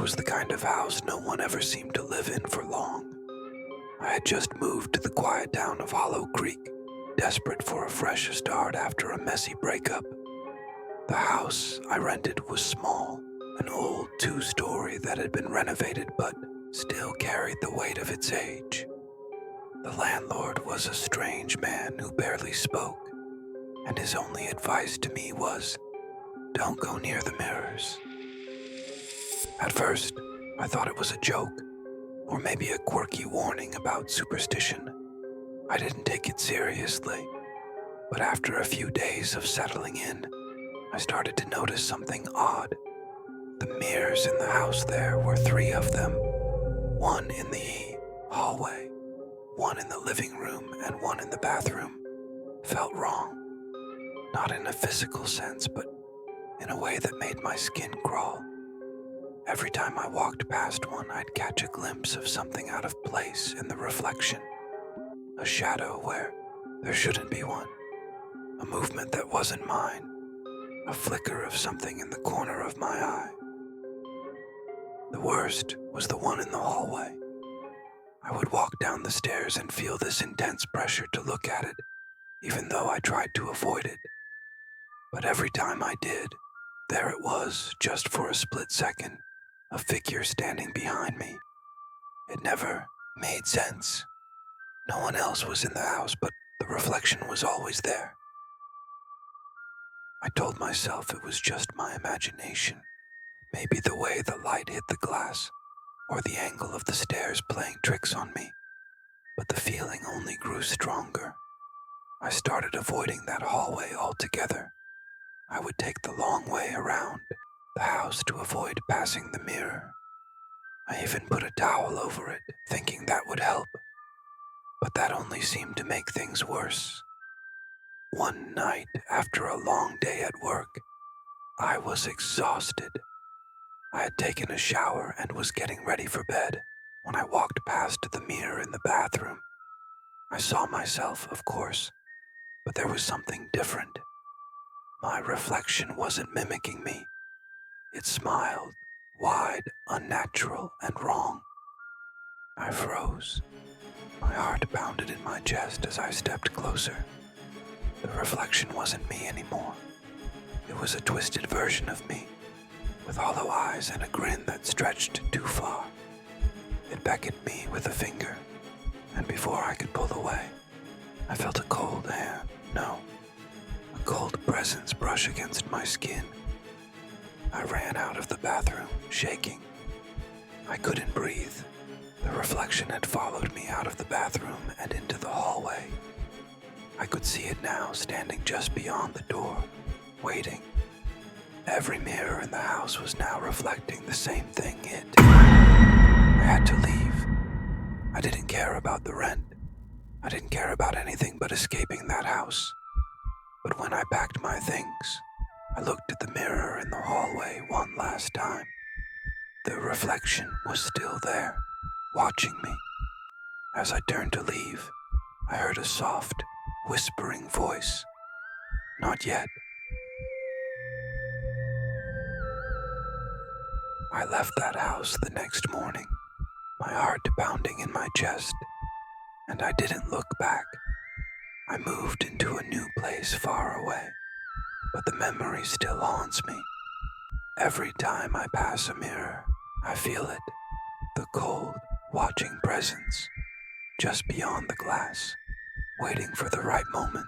was the kind of house no one ever seemed to live in for long. I had just moved to the quiet town of Hollow Creek, desperate for a fresh start after a messy breakup. The house I rented was small, an old 2-story that had been renovated but still carried the weight of its age. The landlord was a strange man who barely spoke, and his only advice to me was, "Don't go near the mirrors." At first, I thought it was a joke, or maybe a quirky warning about superstition. I didn't take it seriously, but after a few days of settling in, I started to notice something odd. The mirrors in the house there were 3 of them, one in the hallway, one in the living room, and one in the bathroom. Felt wrong. Not in a physical sense, but in a way that made my skin crawl. Every time I walked past one, I'd catch a glimpse of something out of place in the reflection. A shadow where there shouldn't be one. A movement that wasn't mine. A flicker of something in the corner of my eye. The worst was the one in the hallway. I would walk down the stairs and feel this intense pressure to look at it, even though I tried to avoid it. But every time I did, there it was, just for a split second, a figure standing behind me. It never made sense. No one else was in the house, but the reflection was always there. I told myself it was just my imagination, maybe the way the light hit the glass, or the angle of the stairs playing tricks on me. But the feeling only grew stronger. I started avoiding that hallway altogether. I would take the long way around the house to avoid passing the mirror. I even put a towel over it, thinking that would help. But that only seemed to make things worse. One night, after a long day at work, I was exhausted. I had taken a shower and was getting ready for bed when I walked past the mirror in the bathroom. I saw myself, of course, but there was something different. My reflection wasn't mimicking me. It smiled, wide, unnatural, and wrong. I froze. My heart pounded in my chest as I stepped closer. The reflection wasn't me anymore. It was a twisted version of me, with hollow eyes and a grin that stretched too far. It beckoned me with a finger, and before I could pull away, I felt a cold hand, a cold presence brush against my skin. I ran out of the bathroom, shaking. I couldn't breathe. The reflection had followed me out of the bathroom and into the hallway. I could see it now, standing just beyond the door, waiting. Every mirror in the house was now reflecting the same thing. I had to leave. I didn't care about the rent. I didn't care about anything but escaping that house. But when I packed my things, I looked at the mirror in the hallway one last time. The reflection was still there, watching me. As I turned to leave, I heard a soft, whispering voice. "Not yet." I left that house the next morning, my heart pounding in my chest, and I didn't look back. I moved into a new place far away, but the memory still haunts me. Every time I pass a mirror, I feel it, the cold, watching presence, just beyond the glass, waiting for the right moment.